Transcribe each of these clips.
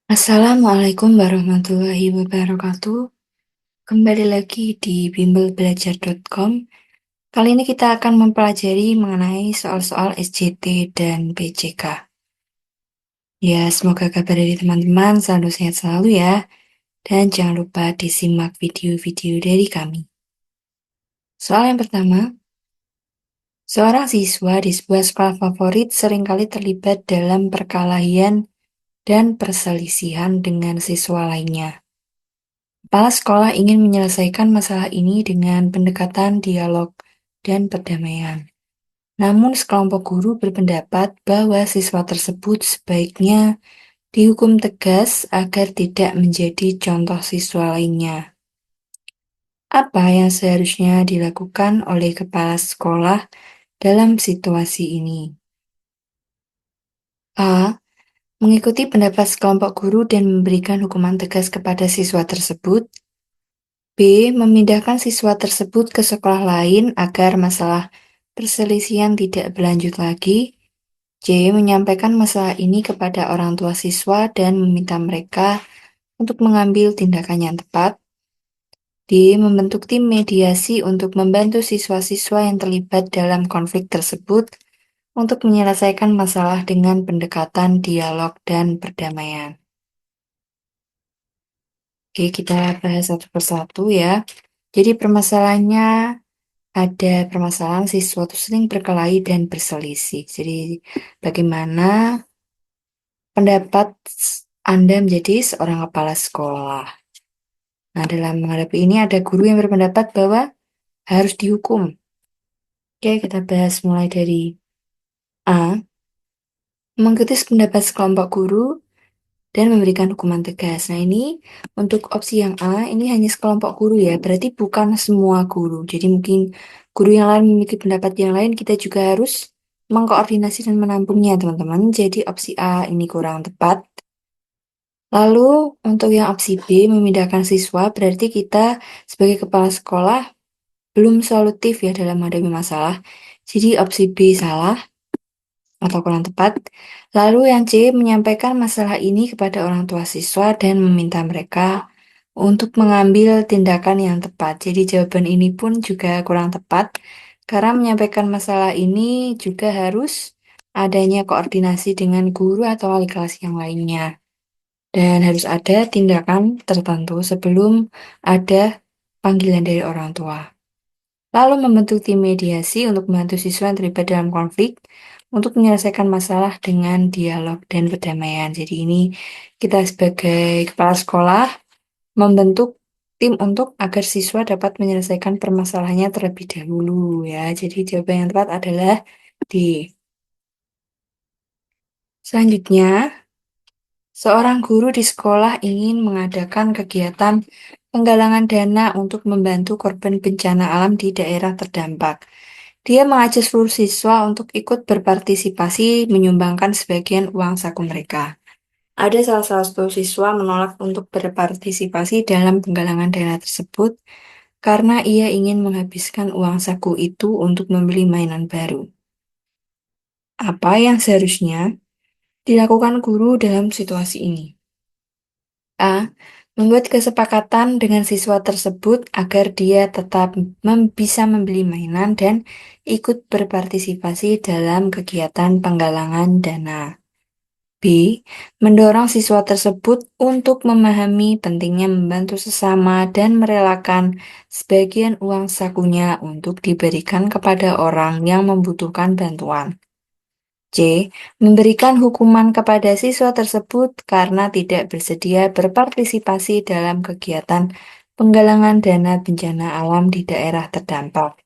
Assalamualaikum warahmatullahi wabarakatuh. Kembali lagi di bimbelbelajar.com. Kali ini kita akan mempelajari mengenai soal-soal SJT dan PJK. Ya, semoga kabar dari teman-teman selalu sehat selalu ya. Dan jangan lupa disimak video-video dari kami. Soal yang pertama, seorang siswa di sebuah sekolah favorit seringkali terlibat dalam perkelahian dan perselisihan dengan siswa lainnya. Kepala sekolah ingin menyelesaikan masalah ini dengan pendekatan dialog dan perdamaian. Namun, sekelompok guru berpendapat bahwa siswa tersebut sebaiknya dihukum tegas agar tidak menjadi contoh siswa lainnya. Apa yang seharusnya dilakukan oleh kepala sekolah dalam situasi ini? A. Mengikuti pendapat sekelompok guru dan memberikan hukuman tegas kepada siswa tersebut. B. Memindahkan siswa tersebut ke sekolah lain agar masalah perselisihan tidak berlanjut lagi. C. Menyampaikan masalah ini kepada orang tua siswa dan meminta mereka untuk mengambil tindakan yang tepat. D. Membentuk tim mediasi untuk membantu siswa-siswa yang terlibat dalam konflik tersebut untuk menyelesaikan masalah dengan pendekatan dialog dan perdamaian. Oke, kita bahas satu persatu ya. Jadi permasalahannya ada permasalahan siswa itu sering berkelahi dan berselisih. Jadi bagaimana pendapat Anda menjadi seorang kepala sekolah? Nah, dalam menghadapi ini ada guru yang berpendapat bahwa harus dihukum. Oke, kita bahas mulai dari A. Mengkritis pendapat sekelompok guru dan memberikan hukuman tegas. Nah, ini untuk opsi yang A, ini hanya sekelompok guru ya, berarti bukan semua guru. Jadi mungkin guru yang lain memiliki pendapat yang lain, kita juga harus mengkoordinasi dan menampungnya, teman-teman. Jadi opsi A ini kurang tepat. Lalu untuk yang opsi B, memindahkan siswa, berarti kita sebagai kepala sekolah belum solutif ya dalam menghadapi masalah. Jadi opsi B salah atau kurang tepat. Lalu yang C, menyampaikan masalah ini kepada orang tua siswa dan meminta mereka untuk mengambil tindakan yang tepat. Jadi jawaban ini pun juga kurang tepat karena menyampaikan masalah ini juga harus adanya koordinasi dengan guru atau wali kelas yang lainnya. Dan harus ada tindakan tertentu sebelum ada panggilan dari orang tua. Lalu membentuk tim mediasi untuk membantu siswa yang terlibat dalam konflik untuk menyelesaikan masalah dengan dialog dan perdamaian. Jadi ini kita sebagai kepala sekolah membentuk tim untuk agar siswa dapat menyelesaikan permasalahannya terlebih dahulu ya. Jadi jawaban yang tepat adalah D. Selanjutnya, seorang guru di sekolah ingin mengadakan kegiatan penggalangan dana untuk membantu korban bencana alam di daerah terdampak. Dia mengajak seluruh siswa untuk ikut berpartisipasi menyumbangkan sebagian uang saku mereka. Ada salah satu siswa menolak untuk berpartisipasi dalam penggalangan dana tersebut karena ia ingin menghabiskan uang saku itu untuk membeli mainan baru. Apa yang seharusnya dilakukan guru dalam situasi ini? A. Membuat kesepakatan dengan siswa tersebut agar dia tetap bisa membeli mainan dan ikut berpartisipasi dalam kegiatan penggalangan dana. B. Mendorong siswa tersebut untuk memahami pentingnya membantu sesama dan merelakan sebagian uang sakunya untuk diberikan kepada orang yang membutuhkan bantuan. C. Memberikan hukuman kepada siswa tersebut karena tidak bersedia berpartisipasi dalam kegiatan penggalangan dana bencana alam di daerah terdampak.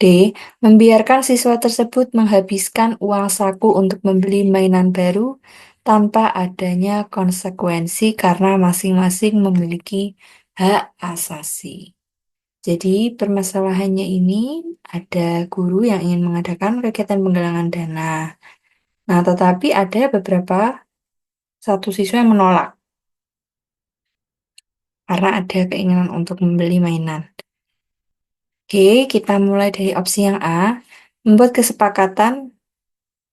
D. Membiarkan siswa tersebut menghabiskan uang saku untuk membeli mainan baru tanpa adanya konsekuensi karena masing-masing memiliki hak asasi. Jadi permasalahannya ini ada guru yang ingin mengadakan kegiatan penggalangan dana. Nah, tetapi ada satu siswa yang menolak karena ada keinginan untuk membeli mainan. Oke, kita mulai dari opsi yang A, membuat kesepakatan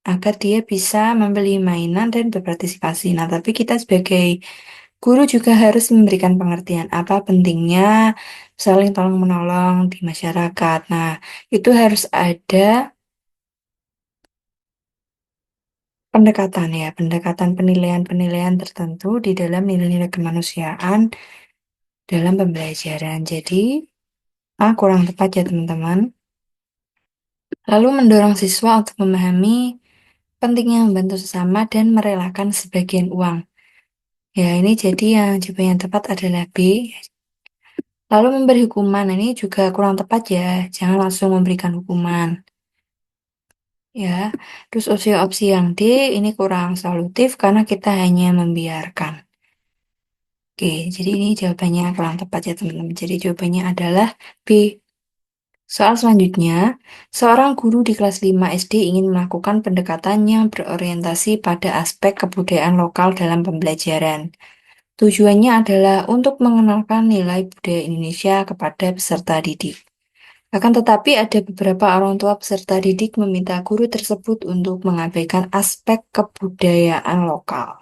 agar dia bisa membeli mainan dan berpartisipasi. Nah, tapi kita sebagai guru juga harus memberikan pengertian apa pentingnya saling tolong menolong di masyarakat. Nah, itu harus ada pendekatan ya, pendekatan penilaian-penilaian tertentu di dalam nilai-nilai kemanusiaan dalam pembelajaran. Jadi, kurang tepat ya teman-teman. Lalu mendorong siswa untuk memahami pentingnya membantu sesama dan merelakan sebagian uang. Ya, ini jadi yang jawaban yang tepat adalah B. Lalu memberi hukuman, nah, ini juga kurang tepat ya. Jangan langsung memberikan hukuman. Ya, terus opsi yang D ini kurang solutif karena kita hanya membiarkan. Oke, jadi ini jawabannya kurang tepat ya teman-teman. Jadi jawabannya adalah B. Soal selanjutnya, seorang guru di kelas 5 SD ingin melakukan pendekatan yang berorientasi pada aspek kebudayaan lokal dalam pembelajaran. Tujuannya adalah untuk mengenalkan nilai budaya Indonesia kepada peserta didik. Akan tetapi ada beberapa orang tua peserta didik meminta guru tersebut untuk mengabaikan aspek kebudayaan lokal.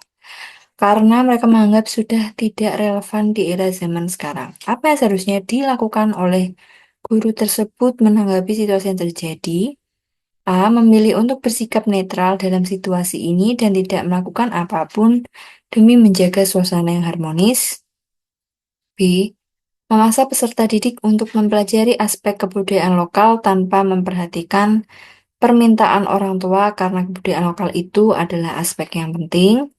Karena mereka menganggap sudah tidak relevan di era zaman sekarang. Apa yang seharusnya dilakukan oleh guru tersebut menanggapi situasi yang terjadi? A. Memilih untuk bersikap netral dalam situasi ini dan tidak melakukan apapun demi menjaga suasana yang harmonis. B. Memaksa peserta didik untuk mempelajari aspek kebudayaan lokal tanpa memperhatikan permintaan orang tua karena kebudayaan lokal itu adalah aspek yang penting.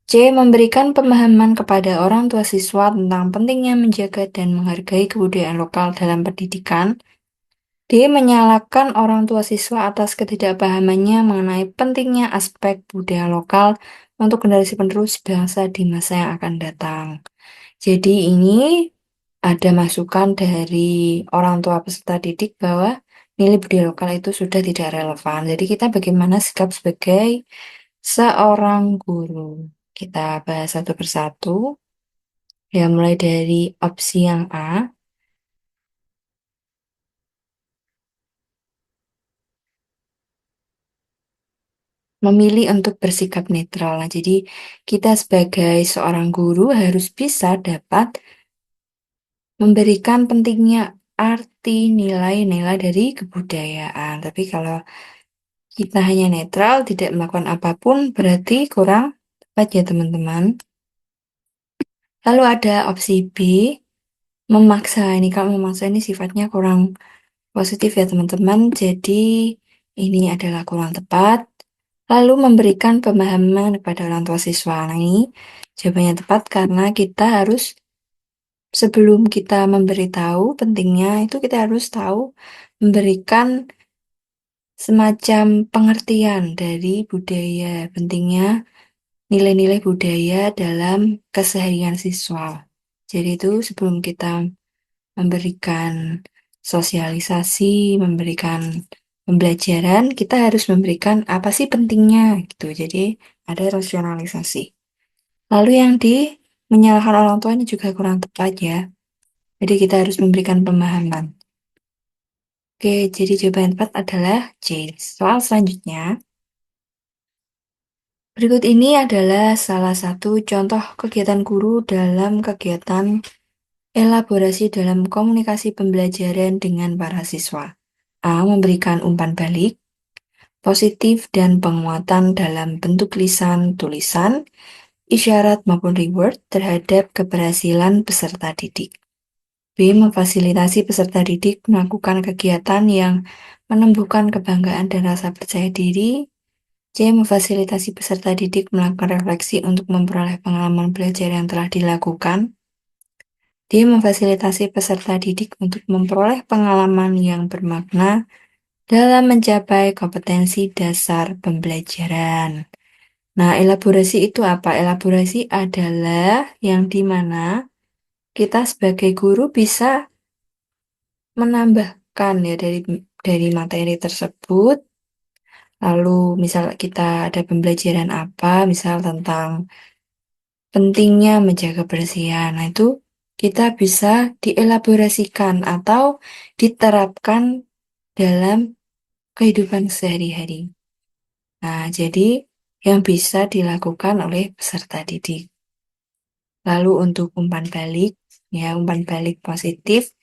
C. Memberikan pemahaman kepada orang tua siswa tentang pentingnya menjaga dan menghargai kebudayaan lokal dalam pendidikan. D. Menyalahkan orang tua siswa atas ketidakpahamannya mengenai pentingnya aspek budaya lokal untuk generasi penerus bangsa di masa yang akan datang. Jadi ini ada masukan dari orang tua peserta didik bahwa nilai budaya lokal itu sudah tidak relevan. Jadi kita bagaimana sikap sebagai seorang guru. Kita bahas satu persatu. Ya, mulai dari opsi yang A, memilih untuk bersikap netral. Nah, jadi kita sebagai seorang guru harus bisa dapat memberikan pentingnya arti nilai-nilai dari kebudayaan. Tapi kalau kita hanya netral, tidak melakukan apapun, berarti kurang tepat ya teman-teman. Lalu ada opsi B, memaksa. Ini kalau memaksa ini sifatnya kurang positif ya teman-teman. Jadi ini adalah kurang tepat. Lalu memberikan pemahaman kepada orang tua siswa. Nah, ini jawabannya tepat karena kita harus sebelum kita memberitahu pentingnya itu kita harus tahu memberikan semacam pengertian dari budaya, pentingnya nilai-nilai budaya dalam keseharian siswa. Jadi itu sebelum kita memberikan sosialisasi, memberikan pembelajaran, kita harus memberikan apa sih pentingnya gitu. Jadi ada rasionalisasi. Lalu yang di menyalahkan orang tua ini juga kurang tepat ya. Jadi kita harus memberikan pemahaman. Oke, jadi jawaban yang tepat adalah C. Soal selanjutnya, berikut ini adalah salah satu contoh kegiatan guru dalam kegiatan elaborasi dalam komunikasi pembelajaran dengan para siswa. A. Memberikan umpan balik, positif dan penguatan dalam bentuk lisan, tulisan, isyarat maupun reward terhadap keberhasilan peserta didik. B. Memfasilitasi peserta didik melakukan kegiatan yang menumbuhkan kebanggaan dan rasa percaya diri. C. Memfasilitasi peserta didik melakukan refleksi untuk memperoleh pengalaman belajar yang telah dilakukan. D. Memfasilitasi peserta didik untuk memperoleh pengalaman yang bermakna dalam mencapai kompetensi dasar pembelajaran. Nah, elaborasi itu apa? Elaborasi adalah yang dimana kita sebagai guru bisa menambahkan ya dari materi tersebut. Lalu misal kita ada pembelajaran apa, misal tentang pentingnya menjaga kebersihan. Nah, itu kita bisa dielaborasikan atau diterapkan dalam kehidupan sehari-hari. Nah, jadi yang bisa dilakukan oleh peserta didik. Lalu untuk umpan balik, ya umpan balik positif,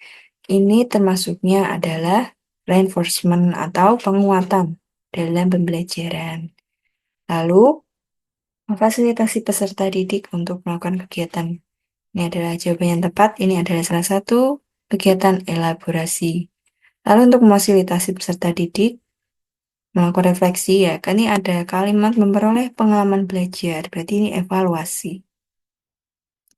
ini termasuknya adalah reinforcement atau penguatan dalam pembelajaran. Lalu, memfasilitasi peserta didik untuk melakukan kegiatan. Ini adalah jawaban yang tepat, ini adalah salah satu kegiatan elaborasi. Lalu untuk memfasilitasi peserta didik, melakukan refleksi ya, kan ini ada kalimat memperoleh pengalaman belajar, berarti ini evaluasi.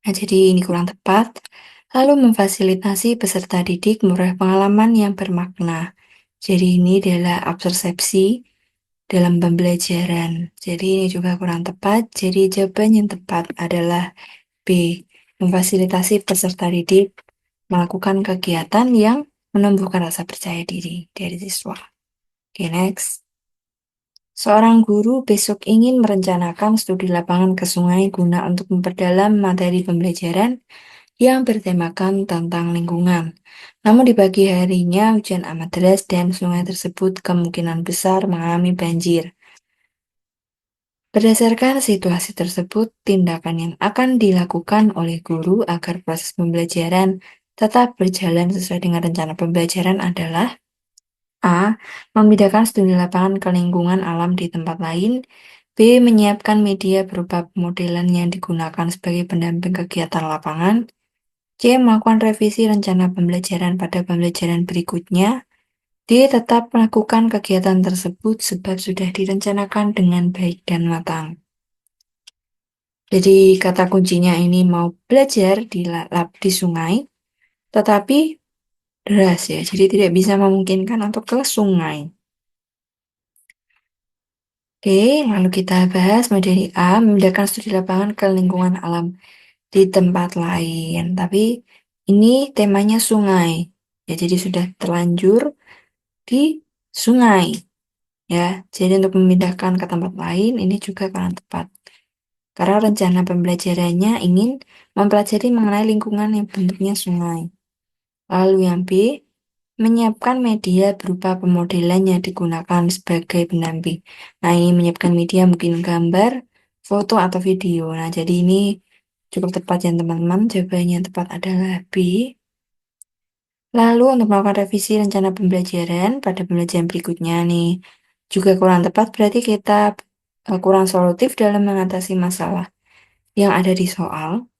Nah, jadi ini kurang tepat. Lalu memfasilitasi peserta didik memperoleh pengalaman yang bermakna. Jadi ini adalah absorpsi dalam pembelajaran. Jadi ini juga kurang tepat. Jadi jawaban yang tepat adalah B. Memfasilitasi peserta didik melakukan kegiatan yang menumbuhkan rasa percaya diri dari siswa. Oke, next. Seorang guru besok ingin merencanakan studi lapangan ke sungai guna untuk memperdalam materi pembelajaran yang bertemakan tentang lingkungan. Namun di pagi harinya hujan amat deras dan sungai tersebut kemungkinan besar mengalami banjir. Berdasarkan situasi tersebut, tindakan yang akan dilakukan oleh guru agar proses pembelajaran tetap berjalan sesuai dengan rencana pembelajaran adalah A. Memindahkan studi lapangan ke lingkungan alam di tempat lain. B. Menyiapkan media berupa pemodelan yang digunakan sebagai pendamping kegiatan lapangan. C. Melakukan revisi rencana pembelajaran pada pembelajaran berikutnya. D. Tetap melakukan kegiatan tersebut sebab sudah direncanakan dengan baik dan matang. Jadi kata kuncinya ini mau belajar di sungai, tetapi deras ya. Jadi tidak bisa memungkinkan untuk ke sungai. Oke, lalu kita bahas materi A, memindahkan studi lapangan ke lingkungan alam di tempat lain. Tapi ini temanya sungai. Ya, jadi sudah terlanjur di sungai. Ya, jadi untuk memindahkan ke tempat lain ini juga kurang tepat. Karena rencana pembelajarannya ingin mempelajari mengenai lingkungan yang bentuknya sungai. Lalu yang B, menyiapkan media berupa pemodelan yang digunakan sebagai pendamping. Nah, ini menyiapkan media mungkin gambar, foto, atau video. Nah, jadi ini cukup tepat ya teman-teman. Jawabannya yang tepat adalah B. Lalu untuk melakukan revisi rencana pembelajaran pada pembelajaran berikutnya nih, juga kurang tepat berarti kita kurang solutif dalam mengatasi masalah yang ada di soal.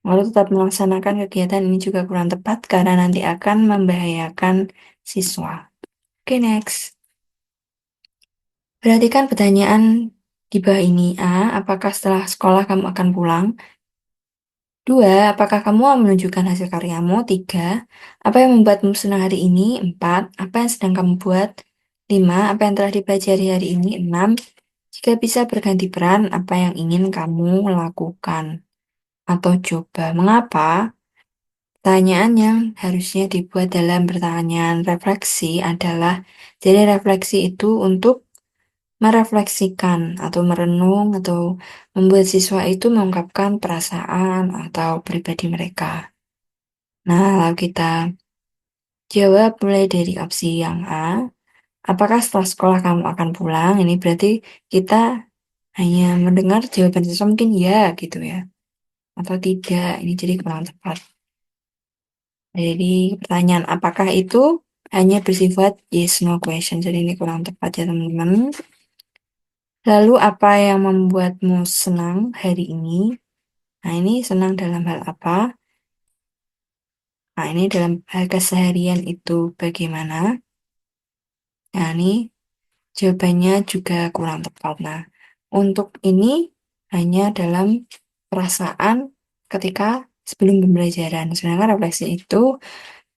Lalu tetap melaksanakan kegiatan ini juga kurang tepat karena nanti akan membahayakan siswa. Oke, next. Perhatikan pertanyaan di bawah ini. A. Apakah setelah sekolah kamu akan pulang? 2. Apakah kamu mau menunjukkan hasil karyamu? 3. Apa yang membuatmu senang hari ini? 4. Apa yang sedang kamu buat? 5. Apa yang telah dipelajari hari ini? 6. Jika bisa berganti peran, apa yang ingin kamu lakukan? Atau coba. Mengapa? Pertanyaan yang harusnya dibuat dalam pertanyaan refleksi adalah, jadi refleksi itu untuk merefleksikan atau merenung atau membuat siswa itu mengungkapkan perasaan atau pribadi mereka. Nah, lalu kita jawab mulai dari opsi yang A. Apakah setelah sekolah kamu akan pulang? Ini berarti kita hanya mendengar jawaban siswa mungkin ya gitu ya. Atau tidak, ini jadi kurang tepat. Jadi pertanyaan apakah itu hanya bersifat yes no question. Jadi ini kurang tepat ya teman-teman. Lalu apa yang membuatmu senang hari ini? Nah, ini senang dalam hal apa? Nah, ini dalam hal keseharian itu bagaimana? Nah, ini jawabannya juga kurang tepat. Nah, untuk ini hanya dalam perasaan ketika sebelum pembelajaran. Sedangkan refleksi itu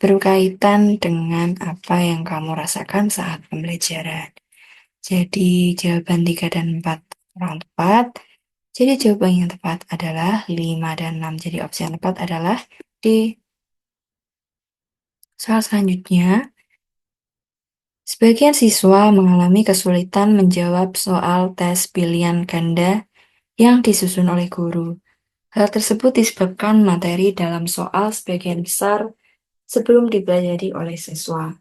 berkaitan dengan apa yang kamu rasakan saat pembelajaran. Jadi jawaban 3 dan 4 kurang tepat. Jadi jawaban yang tepat adalah 5 dan 6. Jadi opsi yang tepat adalah D. Soal selanjutnya, sebagian siswa mengalami kesulitan menjawab soal tes pilihan ganda yang disusun oleh guru. Hal tersebut disebabkan materi dalam soal sebagian besar sebelum dipelajari oleh siswa.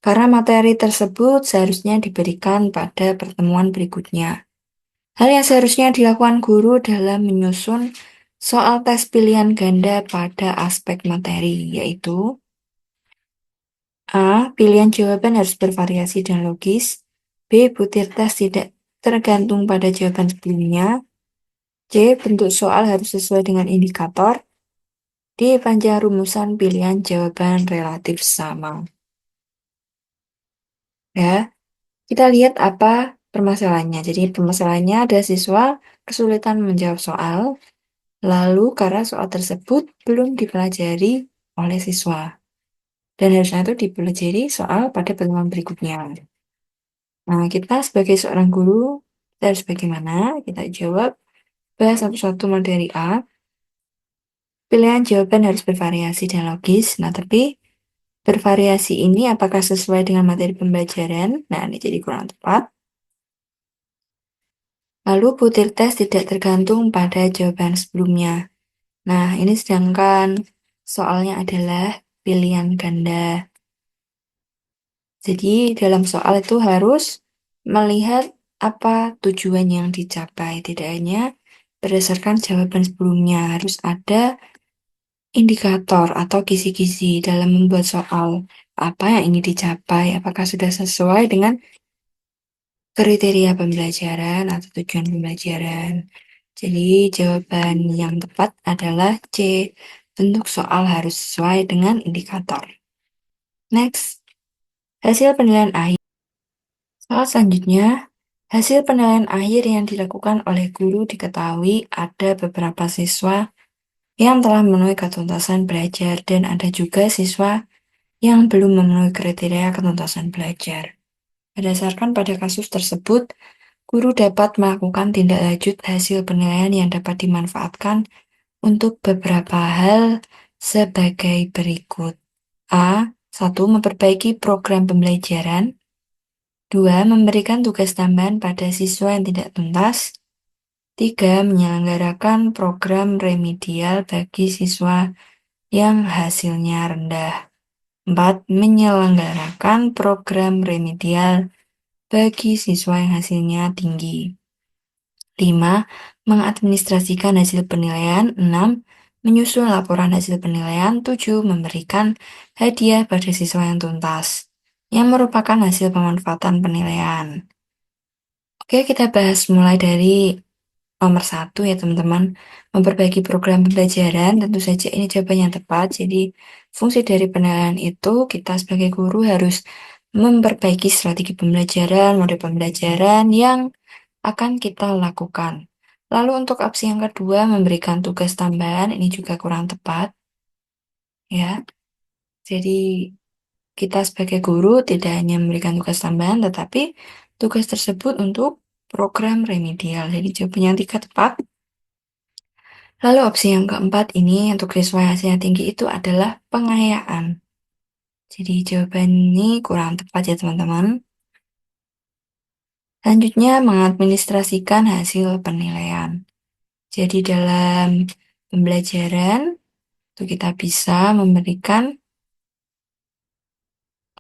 karena materi tersebut seharusnya diberikan pada pertemuan berikutnya. Hal yang seharusnya dilakukan guru dalam menyusun soal tes pilihan ganda pada aspek materi, yaitu A. Pilihan jawaban harus bervariasi dan logis. B. Butir tes tidak tergantung pada jawaban sebelumnya. C. Bentuk soal harus sesuai dengan indikator. D. Panjang rumusan pilihan jawaban relatif sama. Ya, kita lihat apa permasalahannya. Jadi permasalahannya ada siswa kesulitan menjawab soal, lalu karena soal tersebut belum dipelajari oleh siswa. Dan harusnya itu dipelajari soal pada pertemuan berikutnya. Nah, kita sebagai seorang guru, kita harus bagaimana? Kita jawab, bahas satu-satu materi A. Pilihan jawaban harus bervariasi dan logis. Nah, tapi bervariasi ini apakah sesuai dengan materi pembelajaran? Nah, ini jadi kurang tepat. Lalu butir tes tidak tergantung pada jawaban sebelumnya. Nah, ini sedangkan soalnya adalah pilihan ganda. Jadi, dalam soal itu harus melihat apa tujuan yang dicapai. Tidak hanya berdasarkan jawaban sebelumnya, harus ada indikator atau kisi-kisi dalam membuat soal. Apa yang ingin dicapai? Apakah sudah sesuai dengan kriteria pembelajaran atau tujuan pembelajaran? Jadi, jawaban yang tepat adalah C. Bentuk soal harus sesuai dengan indikator. Next, hasil penilaian akhir. Soal selanjutnya, hasil penilaian akhir yang dilakukan oleh guru diketahui ada beberapa siswa yang telah memenuhi ketuntasan belajar dan ada juga siswa yang belum memenuhi kriteria ketuntasan belajar. Berdasarkan pada kasus tersebut, guru dapat melakukan tindak lanjut hasil penilaian yang dapat dimanfaatkan untuk beberapa hal sebagai berikut. A. 1. Memperbaiki program pembelajaran. 2. Memberikan tugas tambahan pada siswa yang tidak tuntas. 3. Menyelenggarakan program remedial bagi siswa yang hasilnya rendah. 4. Menyelenggarakan program remedial bagi siswa yang hasilnya tinggi. 5. Mengadministrasikan hasil penilaian. 6. Menyusun laporan hasil penilaian. 7. Memberikan hadiah pada siswa yang tuntas, yang merupakan hasil pemanfaatan penilaian. Oke, kita bahas mulai dari nomor 1 ya teman-teman. Memperbaiki program pembelajaran, tentu saja ini jawaban yang tepat. Jadi, fungsi dari penilaian itu kita sebagai guru harus memperbaiki strategi pembelajaran, model pembelajaran yang akan kita lakukan. Lalu untuk opsi yang kedua, memberikan tugas tambahan, ini juga kurang tepat. Ya, jadi kita sebagai guru tidak hanya memberikan tugas tambahan, tetapi tugas tersebut untuk program remedial. Jadi jawabannya yang tiga tepat. Lalu opsi yang keempat ini untuk siswa yang hasilnya tinggi itu adalah pengayaan. Jadi jawaban ini kurang tepat ya teman-teman. Selanjutnya mengadministrasikan hasil penilaian. Jadi dalam pembelajaran itu kita bisa memberikan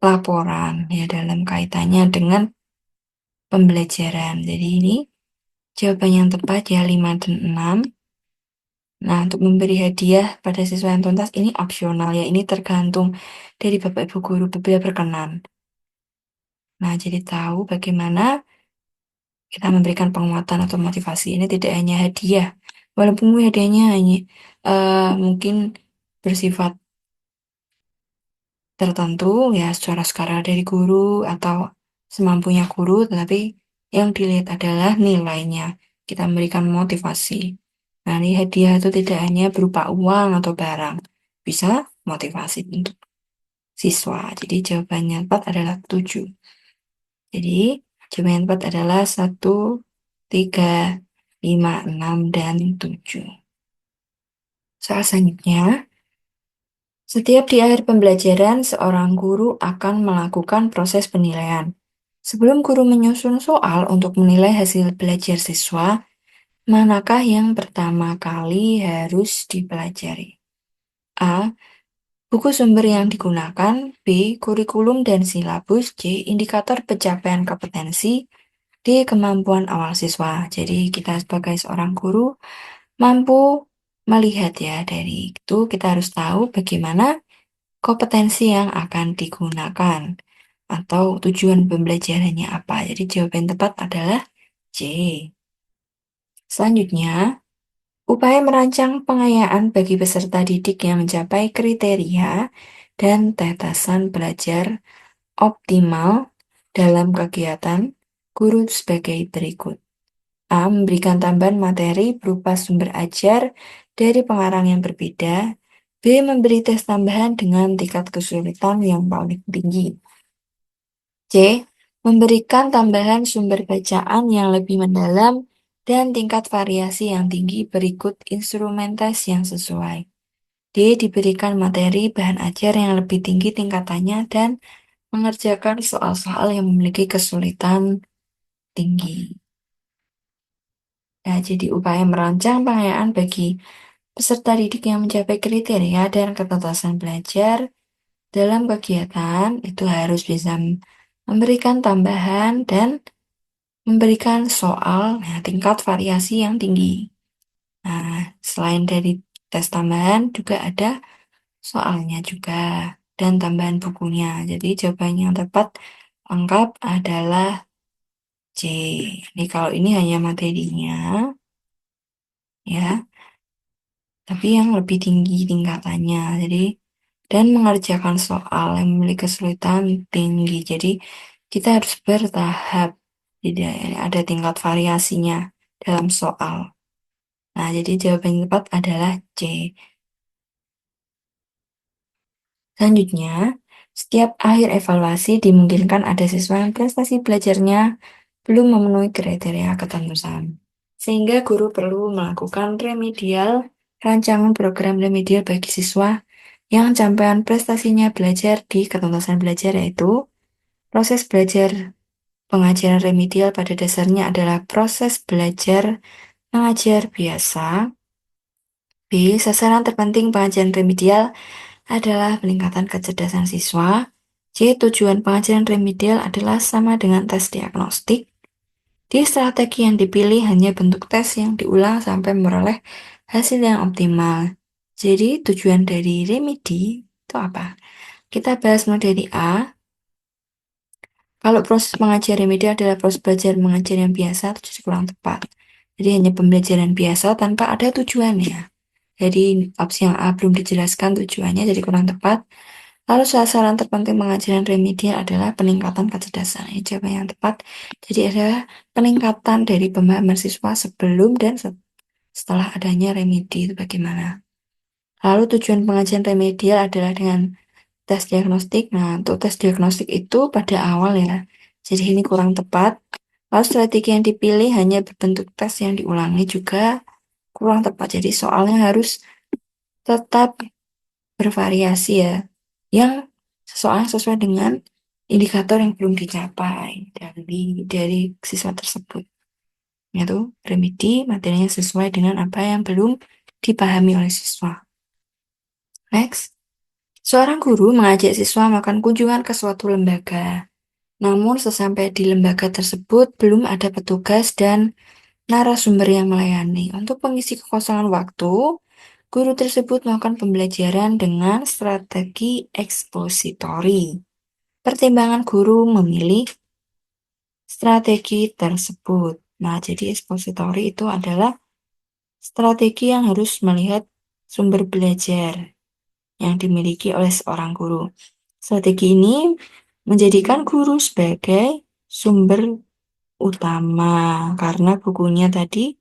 laporan ya dalam kaitannya dengan pembelajaran. Jadi ini jawaban yang tepat ya 5 dan 6. Nah, untuk memberi hadiah pada siswa yang tuntas ini opsional ya. Ini tergantung dari Bapak Ibu guru bila berkenan. Nah, jadi tahu bagaimana kita memberikan penguatan atau motivasi. Ini tidak hanya hadiah. Walaupun hadiahnya hanya mungkin bersifat tertentu ya secara skala dari guru atau semampunya guru, tetapi yang dilihat adalah nilainya. Kita memberikan motivasi. Nah, ini hadiah itu tidak hanya berupa uang atau barang, bisa motivasi untuk siswa. Jadi jawabannya tepat adalah 7. Jadi jawaban yang tepat adalah 1, 3, 5, 6, dan 7. Soal selanjutnya, setiap di akhir pembelajaran, seorang guru akan melakukan proses penilaian. Sebelum guru menyusun soal untuk menilai hasil belajar siswa, manakah yang pertama kali harus dipelajari? A. Buku sumber yang digunakan, B. Kurikulum dan silabus, C. Indikator pencapaian kompetensi, D. Kemampuan awal siswa. Jadi kita sebagai seorang guru mampu melihat ya dari itu kita harus tahu bagaimana kompetensi yang akan digunakan atau tujuan pembelajarannya apa. Jadi jawaban tepat adalah C. Selanjutnya, upaya merancang pengayaan bagi peserta didik yang mencapai kriteria dan tetasan belajar optimal dalam kegiatan guru sebagai berikut. A. Memberikan tambahan materi berupa sumber ajar dari pengarang yang berbeda. B. Memberi tes tambahan dengan tingkat kesulitan yang paling tinggi. C. Memberikan tambahan sumber bacaan yang lebih mendalam dan tingkat variasi yang tinggi berikut instrumen tes yang sesuai. D. Diberikan materi bahan ajar yang lebih tinggi tingkatannya dan mengerjakan soal-soal yang memiliki kesulitan tinggi. Nah, jadi upaya merancang pengayaan bagi peserta didik yang mencapai kriteria dan ketuntasan belajar dalam kegiatan itu harus bisa memberikan tambahan dan memberikan soal tingkat variasi yang tinggi. Nah, selain dari tes tambahan juga ada soalnya juga dan tambahan bukunya. Jadi jawaban yang tepat lengkap adalah C. Ini kalau ini hanya materinya ya, tapi yang lebih tinggi tingkatannya. Jadi dan mengerjakan soal yang memiliki kesulitan tinggi. Jadi kita harus bertahap. Tidak ada tingkat variasinya dalam soal. Nah, jadi jawaban yang tepat adalah C. Selanjutnya, setiap akhir evaluasi dimungkinkan ada siswa yang prestasi belajarnya belum memenuhi kriteria ketentuan. Sehingga guru perlu melakukan remedial, rancangan program remedial bagi siswa yang capaian prestasinya belajar di ketuntasan belajar yaitu proses belajar pengajaran remedial pada dasarnya adalah proses belajar mengajar biasa. B. Sasaran terpenting pengajaran remedial adalah peningkatan kecerdasan siswa. C. Tujuan pengajaran remedial adalah sama dengan tes diagnostik. D. Strategi yang dipilih hanya bentuk tes yang diulang sampai memperoleh hasil yang optimal. Jadi tujuan dari remedi itu apa? Kita bahas mulai dari A. Kalau proses mengajar remedi adalah proses belajar mengajar yang biasa, itu jadi kurang tepat. Jadi hanya pembelajaran biasa tanpa ada tujuannya. Jadi opsi yang A belum dijelaskan tujuannya, jadi kurang tepat. Lalu sasaran terpenting pengajaran remedial adalah peningkatan kecerdasan. Ini jawaban yang tepat. Jadi adalah peningkatan dari pemahaman siswa sebelum dan setelah adanya remedi itu bagaimana. Lalu tujuan pengajaran remedial adalah dengan tes diagnostik. Nah, untuk tes diagnostik itu pada awal ya. Jadi ini kurang tepat. Lalu strategi yang dipilih hanya berbentuk tes yang diulangi juga kurang tepat. Jadi soalnya harus tetap bervariasi ya. Yang soalnya sesuai dengan indikator yang belum dicapai dari siswa tersebut. Yaitu remedi materinya sesuai dengan apa yang belum dipahami oleh siswa. Next. Seorang guru mengajak siswa melakukan kunjungan ke suatu lembaga. Namun sesampai di lembaga tersebut belum ada petugas dan narasumber yang melayani. Untuk mengisi kekosongan waktu, guru tersebut melakukan pembelajaran dengan strategi ekspositori. Pertimbangan guru memilih strategi tersebut. Nah, jadi ekspositori itu adalah strategi yang harus melihat sumber belajar yang dimiliki oleh seorang guru. Strategi ini menjadikan guru sebagai sumber utama karena bukunya tadi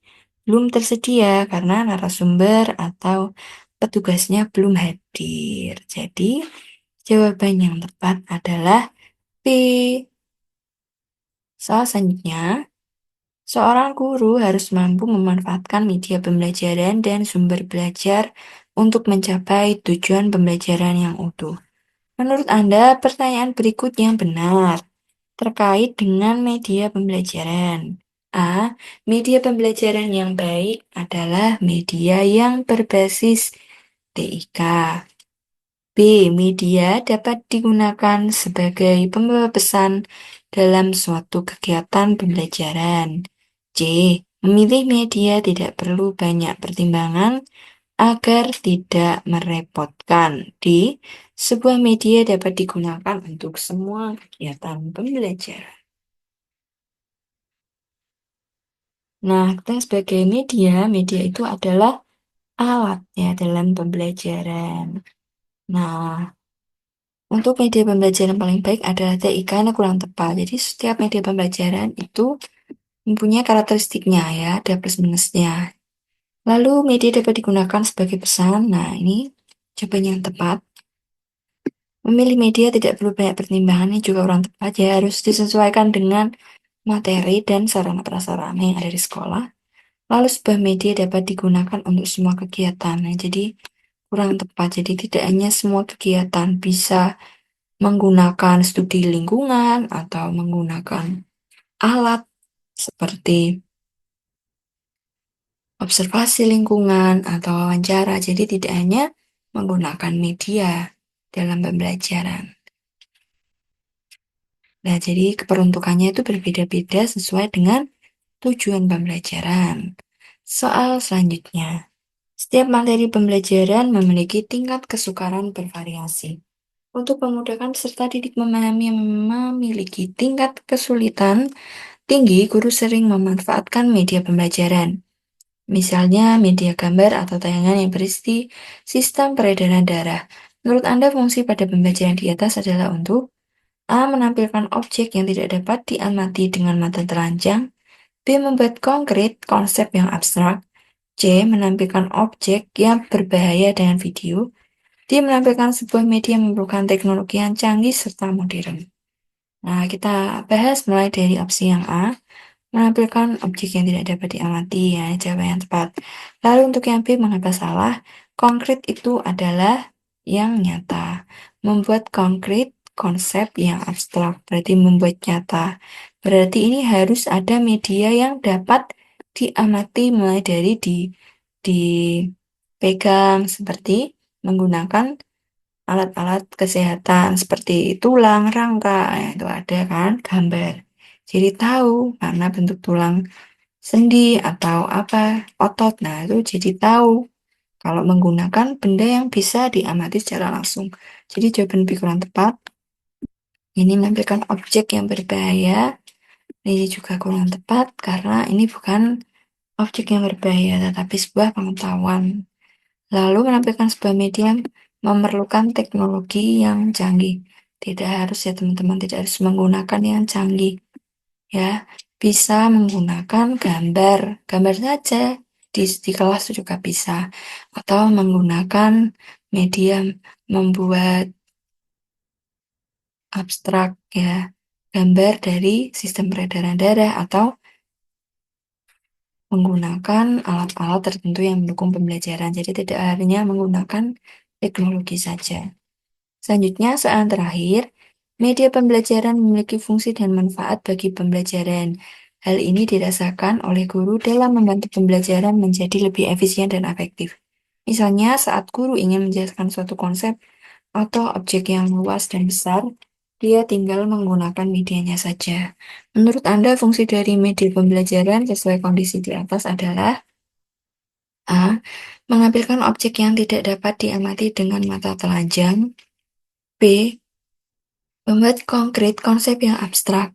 belum tersedia karena narasumber atau petugasnya belum hadir. Jadi, jawaban yang tepat adalah B. Soal selanjutnya, seorang guru harus mampu memanfaatkan media pembelajaran dan sumber belajar untuk mencapai tujuan pembelajaran yang utuh. Menurut Anda, pertanyaan berikut yang benar terkait dengan media pembelajaran. A. Media pembelajaran yang baik adalah media yang berbasis TIK. B. Media dapat digunakan sebagai pembawa pesan dalam suatu kegiatan pembelajaran. C. Memilih media tidak perlu banyak pertimbangan agar tidak merepotkan. D. Sebuah media dapat digunakan untuk semua kegiatan pembelajaran. Nah, kita sebagai media itu adalah alat ya dalam pembelajaran. Nah, untuk media pembelajaran paling baik adalah TIK yang kurang tepat. Jadi setiap media pembelajaran itu mempunyai karakteristiknya ya, ada plus minusnya. Lalu media dapat digunakan sebagai pesan. Nah, ini jawaban yang tepat. Memilih media tidak perlu banyak pertimbangan, ini juga kurang tepat ya, harus disesuaikan dengan materi dan sarana prasarana yang ada di sekolah. Lalu sebuah media dapat digunakan untuk semua kegiatan. Nah, jadi kurang tepat. Jadi tidak hanya semua kegiatan bisa menggunakan studi lingkungan atau menggunakan alat seperti observasi lingkungan atau wawancara. Jadi tidak hanya menggunakan media dalam pembelajaran. Nah, jadi keperuntukannya itu berbeda-beda sesuai dengan tujuan pembelajaran. Soal selanjutnya. Setiap materi pembelajaran memiliki tingkat kesukaran bervariasi. Untuk memudahkan peserta didik memahami yang memiliki tingkat kesulitan tinggi, guru sering memanfaatkan media pembelajaran. Misalnya media gambar atau tayangan yang berisi sistem peredaran darah. Menurut Anda, fungsi pada pembelajaran di atas adalah untuk A. Menampilkan objek yang tidak dapat diamati dengan mata telanjang. B. Membuat konkret konsep yang abstrak. C. Menampilkan objek yang berbahaya dengan video. D. Menampilkan sebuah media yang memerlukan teknologi yang canggih serta modern. Nah, kita bahas mulai dari opsi yang A. Menampilkan objek yang tidak dapat diamati, ya, jawaban yang tepat. Lalu untuk yang B, mengapa salah? Konkret itu adalah yang nyata. Membuat konkret konsep yang abstrak, berarti membuat nyata. Berarti ini harus ada media yang dapat diamati mulai dari dipegang, seperti menggunakan alat-alat kesehatan seperti tulang, rangka, ya, itu ada kan gambar. Jadi tahu karena bentuk tulang sendi atau apa otot. Nah, itu jadi tahu kalau menggunakan benda yang bisa diamati secara langsung. Jadi jawaban B kurang tepat. Ini menampilkan objek yang berbahaya. Ini juga kurang tepat karena ini bukan objek yang berbahaya tetapi sebuah pengetahuan. Lalu menampilkan sebuah media yang memerlukan teknologi yang canggih. Tidak harus ya teman-teman, tidak harus menggunakan yang canggih. Ya, bisa menggunakan gambar, gambar saja di kelas juga bisa. Atau menggunakan media membuat abstrak ya, gambar dari sistem peredaran darah atau menggunakan alat-alat tertentu yang mendukung pembelajaran. Jadi tidak hanya menggunakan teknologi saja. Selanjutnya, soal terakhir, media pembelajaran memiliki fungsi dan manfaat bagi pembelajaran. Hal ini dirasakan oleh guru dalam membantu pembelajaran menjadi lebih efisien dan efektif. Misalnya, saat guru ingin menjelaskan suatu konsep atau objek yang luas dan besar, dia tinggal menggunakan medianya saja. Menurut Anda, fungsi dari media pembelajaran sesuai kondisi di atas adalah A. Menampilkan objek yang tidak dapat diamati dengan mata telanjang. B. Membuat konkret konsep yang abstrak,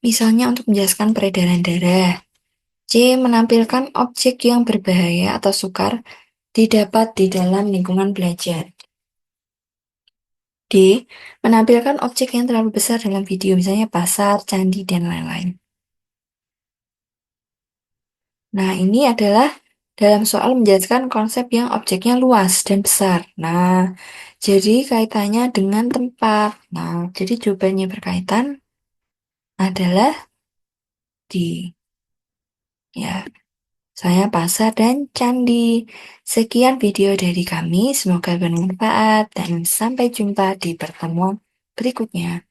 misalnya untuk menjelaskan peredaran darah. C. Menampilkan objek yang berbahaya atau sukar didapat di dalam lingkungan belajar. D. Menampilkan objek yang terlalu besar dalam video, misalnya pasar, candi, dan lain-lain. Nah, ini adalah dalam soal menjelaskan konsep yang objeknya luas dan besar. Nah, jadi kaitannya dengan tempat. Nah, jadi jawabannya berkaitan adalah di, ya. Saya pasar dan candi. Sekian video dari kami, semoga bermanfaat dan sampai jumpa di pertemuan berikutnya.